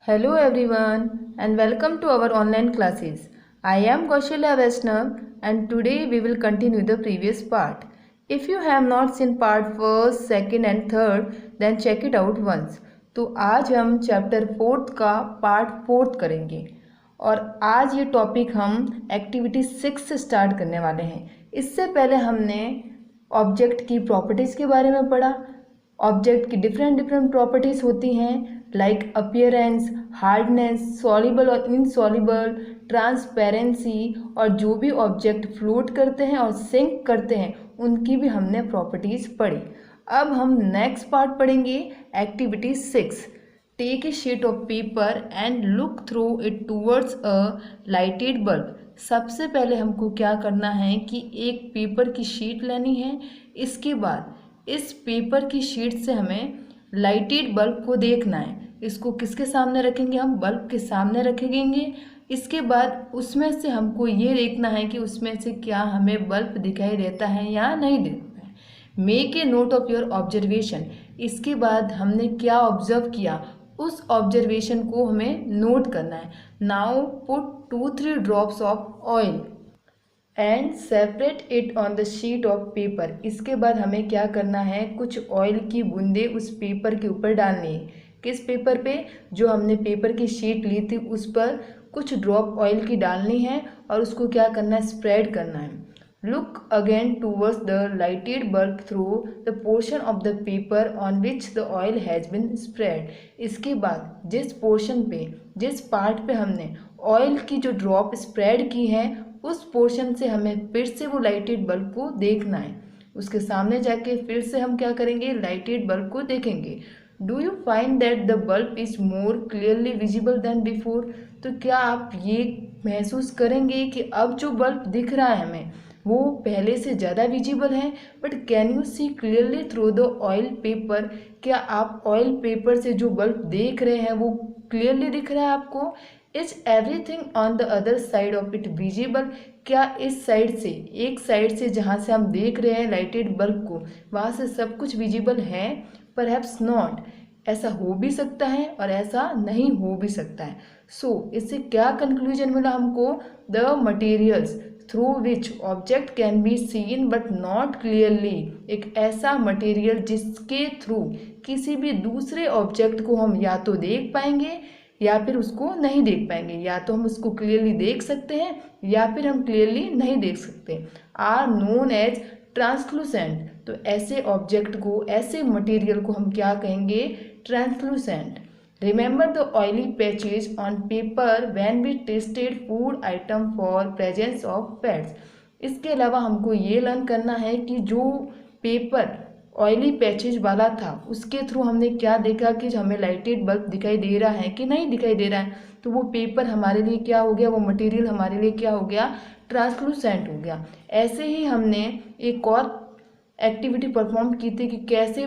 Hello everyone and welcome to our online classes. I am Kaushalya Vaishnav and today we will continue the previous part. If you have not seen part first, second and third then check it out once. तो आज हम chapter 4 का part 4 करेंगे और आज ये topic हम activity 6 से स्टार्ट करने वाले हैं। इससे पहले हमने ऑब्जेक्ट की प्रॉपर्टीज़ के बारे में पढ़ा। ऑब्जेक्ट की डिफरेंट प्रॉपर्टीज़ होती हैं लाइक अपीयरेंस, हार्डनेस, सॉल्युबल और इनसॉल्युबल, ट्रांसपेरेंसी और जो भी ऑब्जेक्ट फ्लोट करते हैं और सिंक करते हैं उनकी भी हमने प्रॉपर्टीज़ पढ़ी। अब हम नेक्स्ट पार्ट पढ़ेंगे activity 6। Take a sheet of paper and look through it towards a lighted bulb. सबसे पहले हमको क्या करना है कि एक पेपर की शीट लेनी है। इसके बाद इस पेपर की शीट से हमें लाइटेड बल्ब को देखना है। इसको किसके सामने रखेंगे? हम बल्ब के सामने रखेंगे। इसके बाद उसमें से हमको ये देखना है कि उसमें से क्या हमें बल्ब दिखाई देता है या नहीं देता है। Make a note of your observation. इसके बाद हमने क्या ऑब्जर्व किया उस ऑब्जर्वेशन को हमें नोट करना है। Now put 2-3 drops of oil and separate it on the sheet of paper. इसके बाद हमें क्या करना है, कुछ ऑयल की बूंदे उस पेपर के ऊपर डालनी है। किस पेपर पे? जो हमने पेपर की शीट ली थी उस पर कुछ ड्रॉप ऑयल की डालनी है और उसको क्या करना है, स्प्रेड करना है। Look again towards the lighted bulb through the portion of the paper on which the oil has been spread. इसके बाद जिस पोर्शन पे, जिस पार्ट पे हमने ऑयल की जो ड्रॉप स्प्रेड की है उस पोर्शन से हमें फिर से वो लाइटेड बल्ब को देखना है। उसके सामने जाके फिर से हम क्या करेंगे, लाइटेड बल्ब को देखेंगे। Do you find that the bulb is more clearly visible than before? तो क्या आप ये महसूस करेंगे कि अब जो बल्ब दिख रहा है हमें वो पहले से ज़्यादा विजिबल है। But can you see clearly through the oil paper? क्या आप ऑयल पेपर से जो बल्ब देख रहे हैं वो क्लियरली दिख रहा है आपको? Is everything on the other side of it visible? क्या इस साइड से, एक साइड से जहाँ से हम देख रहे हैं लाइटेड बल्ब को, वहाँ से सब कुछ विजिबल है? Perhaps not. ऐसा हो भी सकता है और ऐसा नहीं हो भी सकता है। सो इससे क्या कंक्लूजन मिला हमको? The materials through which object can be seen but not clearly. एक ऐसा मटेरियल जिसके थ्रू किसी भी दूसरे ऑब्जेक्ट को हम या तो देख पाएंगे या फिर उसको नहीं देख पाएंगे। या तो हम उसको क्लियरली देख सकते हैं या फिर हम क्लियरली नहीं देख सकते। Are known as translucent. तो ऐसे ऑब्जेक्ट को, ऐसे मटेरियल को हम क्या कहेंगे? Translucent. Remember the oily patches on paper when we tested food item for presence of fats. इसके अलावा हमको ये लर्न करना है कि जो पेपर ऑयली पैचेज वाला था उसके थ्रू हमने क्या देखा कि हमें लाइटेड बल्ब दिखाई दे रहा है कि नहीं दिखाई दे रहा है। तो वो पेपर हमारे लिए क्या हो गया, वो मटेरियल हमारे लिए क्या हो गया, ट्रांसलूसेंट हो गया। ऐसे ही हमने एक और एक्टिविटी परफॉर्म की थी कि कैसे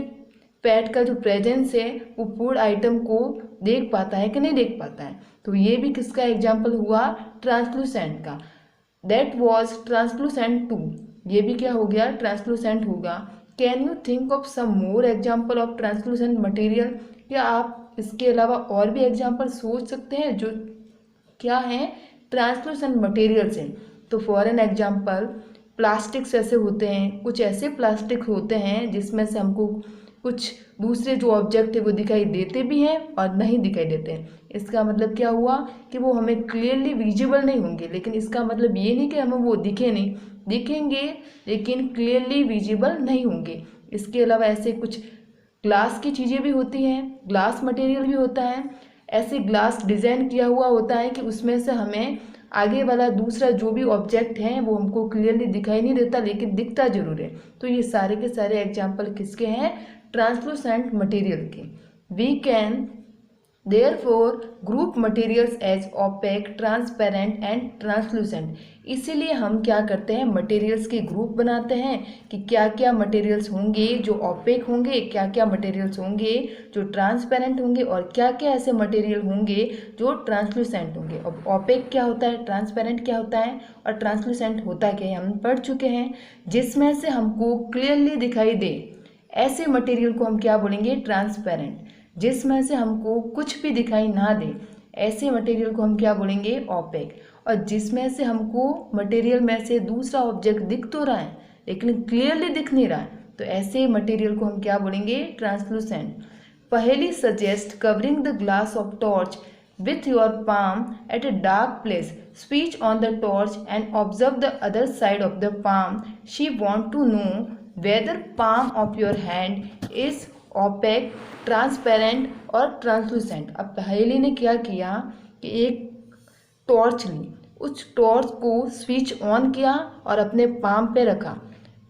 पैट का जो प्रेजेंस है वो फूड आइटम को देख पाता है कि नहीं देख पाता है। तो ये भी किसका एग्जाम्पल हुआ? ट्रांसलूसेंट का। That was translucent too. ये भी क्या हो गया, ट्रांसलूसेंट होगा। Can you think of some more example of translucent material? क्या आप इसके अलावा और भी एग्जाम्पल सोच सकते हैं जो क्या हैं, ट्रांसलूसेंट मटेरियल्स हैं? तो फॉर एन एग्जाम्पल प्लास्टिक्स ऐसे होते हैं, कुछ ऐसे प्लास्टिक होते हैं जिसमें से हमको कुछ दूसरे जो ऑब्जेक्ट है वो दिखाई देते भी हैं और नहीं दिखाई देते हैं। इसका मतलब क्या हुआ कि वो हमें क्लियरली विजिबल नहीं होंगे, लेकिन इसका मतलब ये नहीं कि हमें वो दिखे नहीं, दिखेंगे लेकिन क्लियरली विजिबल नहीं होंगे। इसके अलावा ऐसे कुछ ग्लास की चीज़ें भी होती हैं, ग्लास मटेरियल भी होता है। ऐसे ग्लास डिज़ाइन किया हुआ होता है कि उसमें से हमें आगे वाला दूसरा जो भी ऑब्जेक्ट है वो हमको क्लियरली दिखाई नहीं देता लेकिन दिखता जरूर है। तो ये सारे के सारे एग्जाम्पल किसके हैं? ट्रांसलूसेंट मटेरियल के। We can Therefore, group materials as opaque, transparent and translucent। इसीलिए हम क्या करते हैं, मटेरियल्स के ग्रुप बनाते हैं कि क्या क्या मटेरियल्स होंगे जो ओपेक होंगे, क्या क्या मटेरियल्स होंगे जो ट्रांसपेरेंट होंगे और क्या क्या ऐसे मटेरियल होंगे जो ट्रांसलूसेंट होंगे। अब ओपेक क्या होता है, ट्रांसपेरेंट क्या होता है और ट्रांसलूसेंट होता क्या है हम पढ़ चुके हैं। जिसमें से हमको क्लियरली दिखाई दे ऐसे मटेरियल को हम क्या बोलेंगे, ट्रांसपेरेंट। जिसमें से हमको कुछ भी दिखाई ना दे, ऐसे मटेरियल को हम क्या बोलेंगे, ओपेक। और जिसमें से हमको मटेरियल में से दूसरा ऑब्जेक्ट दिख तो रहा है लेकिन क्लियरली दिख नहीं रहा है, तो ऐसे मटेरियल को हम क्या बोलेंगे, ट्रांसलूसेंट। पहली suggest covering the glass of torch with your palm at a dark place. Switch on the torch and observe the other side of the palm. She want to know whether palm of your hand is opaque, transparent और translucent. अब पहेली ने क्या किया कि एक torch ली, उस torch को स्विच ऑन किया और अपने पाम पे रखा।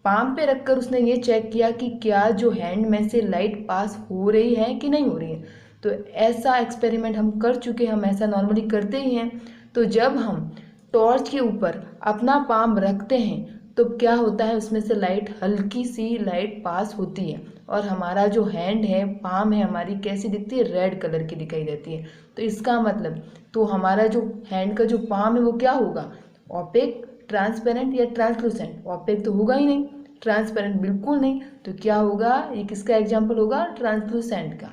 पाम पे रखकर उसने ये चेक किया कि क्या जो हैंड में से लाइट पास हो रही है कि नहीं हो रही है। तो ऐसा एक्सपेरिमेंट हम कर चुके हैं, हम ऐसा नॉर्मली करते ही हैं। तो जब हम टॉर्च के ऊपर अपना पाम रखते हैं तो क्या होता है, उसमें से लाइट, हल्की सी लाइट पास होती है और हमारा जो हैंड है, पाम है हमारी, कैसी दिखती है, रेड कलर की दिखाई देती है। तो इसका मतलब तो हमारा जो हैंड का जो पाम है वो क्या होगा, ओपेक, ट्रांसपेरेंट या ट्रांसलूसेंट। ओपेक तो होगा ही नहीं, ट्रांसपेरेंट बिल्कुल नहीं, तो क्या होगा, ये किसका एग्जाम्पल होगा, ट्रांसलूसेंट का।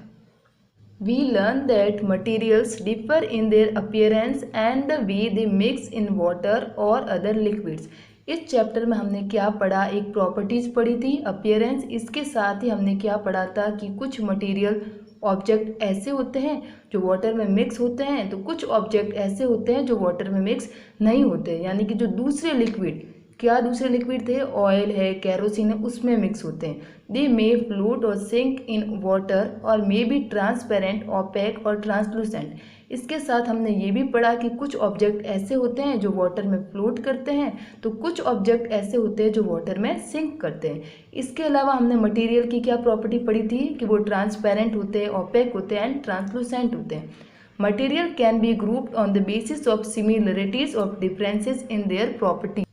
We learn that materials differ in their appearance and the way they mix in water or other liquids. इस चैप्टर में हमने क्या पढ़ा, एक प्रॉपर्टीज पढ़ी थी, अपीयरेंस। इसके साथ ही हमने क्या पढ़ा था कि कुछ मटेरियल ऑब्जेक्ट ऐसे होते हैं जो वाटर में मिक्स होते हैं, तो कुछ ऑब्जेक्ट ऐसे होते हैं जो वाटर में मिक्स नहीं होते, यानी कि जो दूसरे लिक्विड, क्या दूसरे लिक्विड थे, ऑयल है, कैरोसिन है, उसमें मिक्स होते हैं। दे मे फ्लोट और सिंक इन वाटर और मे बी ट्रांसपेरेंट, ओपेक और ट्रांसलूसेंट। इसके साथ हमने ये भी पढ़ा कि कुछ ऑब्जेक्ट ऐसे होते हैं जो वाटर में फ्लोट करते हैं, तो कुछ ऑब्जेक्ट ऐसे होते हैं जो वाटर में सिंक करते हैं। इसके अलावा हमने मटेरियल की क्या प्रॉपर्टी पढ़ी थी कि वो ट्रांसपेरेंट होते हैं, ओपेक होते हैं एंड ट्रांसलूसेंट होते हैं। Material can be grouped on the basis of similarities of differences in their property.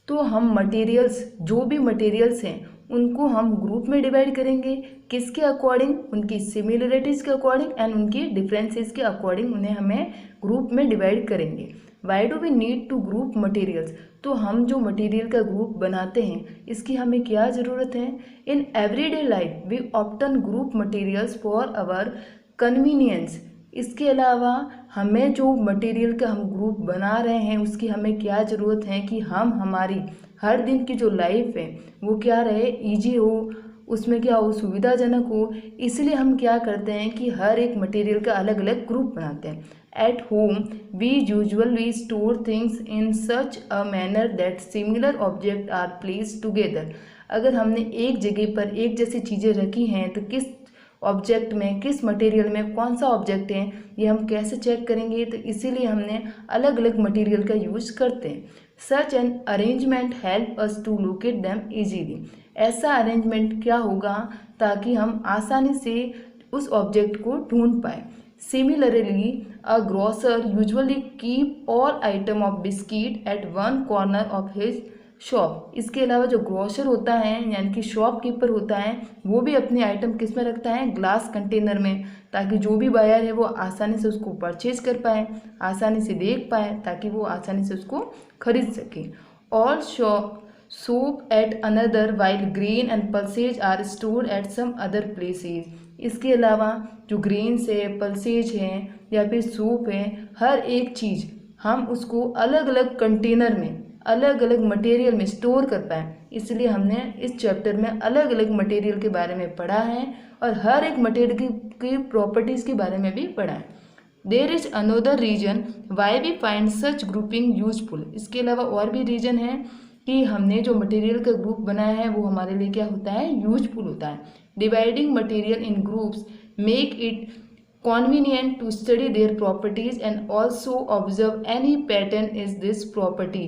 तो हम मटेरियल्स, जो भी मटेरियल्स हैं उनको हम ग्रुप में डिवाइड करेंगे, किसके अकॉर्डिंग, उनकी सिमिलरिटीज़ के अकॉर्डिंग एंड उनकी डिफरेंसेस के अकॉर्डिंग उन्हें हमें ग्रुप में डिवाइड करेंगे। Why do we need to group materials, तो हम जो मटेरियल का ग्रुप बनाते हैं इसकी हमें क्या ज़रूरत है, in everyday life we often group materials for our convenience. इसके अलावा हमें जो मटेरियल का हम ग्रुप बना रहे हैं उसकी हमें क्या ज़रूरत है कि हम हमारी हर दिन की जो लाइफ है वो क्या रहे, इजी हो, उसमें क्या हो, सुविधाजनक हो। इसलिए हम क्या करते हैं कि हर एक मटेरियल का अलग अलग ग्रुप बनाते हैं। At home we usually store things in such a manner that similar object are placed together. अगर हमने एक जगह पर एक जैसी चीज़ें रखी हैं तो किस ऑब्जेक्ट में, किस मटेरियल में कौन सा ऑब्जेक्ट है, ये हम कैसे चेक करेंगे, तो इसीलिए हमने अलग अलग मटेरियल का यूज करते हैं। Such an arrangement help us to locate them easily. ऐसा अरेंजमेंट क्या होगा ताकि हम आसानी से उस ऑब्जेक्ट को ढूंढ पाए। Similarly a grocer usually keep all item of biscuit at one corner of his shop. इसके अलावा जो ग्रोसर होता है यानी कि शॉपकीपर होता है वो भी अपने आइटम किस में रखता है, ग्लास कंटेनर में, ताकि जो भी बायर है वो आसानी से उसको परचेज कर पाए, आसानी से देख पाए, ताकि वो आसानी से उसको खरीद सके। All soap at another while grain and pulses are stored at some other places. इसके अलावा जो ग्रेन्स है, पल्सेज हैं या फिर सूप है, हर एक चीज़ हम उसको अलग अलग कंटेनर में, अलग अलग मटेरियल में स्टोर कर पाए। इसलिए हमने इस चैप्टर में अलग अलग मटेरियल के बारे में पढ़ा है और हर एक मटेरियल की प्रॉपर्टीज़ के बारे में भी पढ़ा है। There is another reason why we find such grouping useful. इसके अलावा और भी रीजन है कि हमने जो मटेरियल का ग्रुप बनाया है वो हमारे लिए क्या होता है, यूजफुल होता है। Dividing material in groups make it convenient to study their properties and also observe any pattern is this property।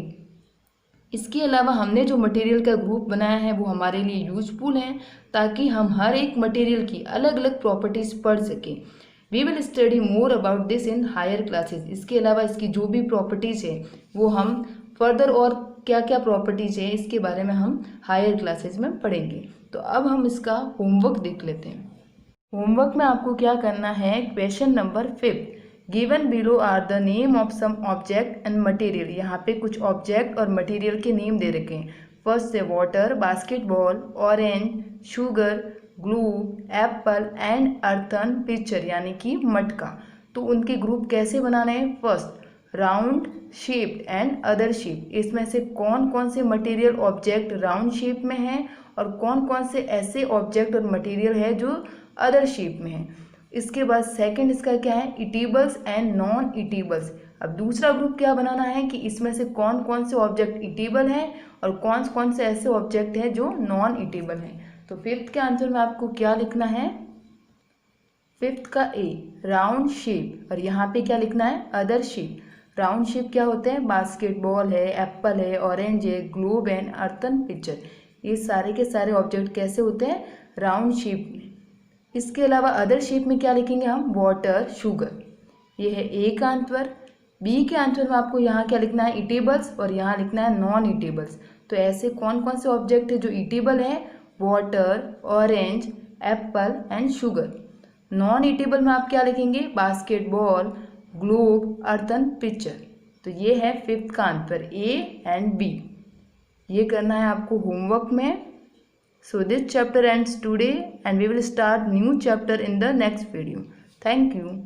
इसके अलावा हमने जो मटेरियल का ग्रुप बनाया है वो हमारे लिए यूजफुल है ताकि हम हर एक मटेरियल की अलग अलग प्रॉपर्टीज पढ़ सकें। We will study more about this in higher classes. इसके अलावा इसकी जो भी प्रॉपर्टीज़ है वो हम फर्दर, और क्या क्या प्रॉपर्टीज़ है इसके बारे में हम हायर क्लासेस में पढ़ेंगे। तो अब हम इसका होमवर्क देख लेते हैं। होमवर्क में आपको क्या करना है, question number 5, given below are the name of some object and material. यहाँ पे कुछ ऑब्जेक्ट और मटेरियल के नेम दे रखे हैं। फर्स्ट से water, basketball, orange, sugar, globe, Apple and earthen picture यानी कि मटका। तो उनके ग्रुप कैसे बनाने हैं? First round shaped and other shape. इसमें से कौन कौन से मटेरियल ऑब्जेक्ट राउंड शेप में हैं और कौन कौन से ऐसे ऑब्जेक्ट और मटेरियल है जो अदर शेप में है। इसके बाद सेकंड इसका क्या है? Eatables and non eatables. अब दूसरा ग्रुप क्या बनाना है कि इसमें से कौन कौन से ऑब्जेक्ट ईटेबल हैं और कौन कौन से ऐसे ऑब्जेक्ट हैं जो नॉन ईटेबल हैं। तो फिफ्थ के आंसर में आपको क्या लिखना है? फिफ्थ का ए राउंड शेप, और यहाँ पे क्या लिखना है? Other shape. राउंड शेप क्या होते हैं? बास्केटबॉल है, एप्पल है, ऑरेंज है, ग्लोब एंड अर्थन पिक्चर। ये सारे के सारे ऑब्जेक्ट कैसे होते हैं? राउंड शेप में। इसके अलावा अदर शेप में क्या लिखेंगे हम? Water, sugar. ये है ए का आंसर। बी के आंसर में आपको यहाँ क्या लिखना है? ईटेबल्स, और यहाँ लिखना है नॉन ईटेबल्स। तो ऐसे कौन कौन से ऑब्जेक्ट है जो ईटेबल हैं? Water, orange, Apple and sugar. Non eatable में आप क्या लिखेंगे? Basketball, globe, earthen picture. तो ये है फिफ्थ का आंसर ए एंड बी। ये करना है आपको होमवर्क में। So this chapter ends today and we will start new chapter in the next video. Thank you.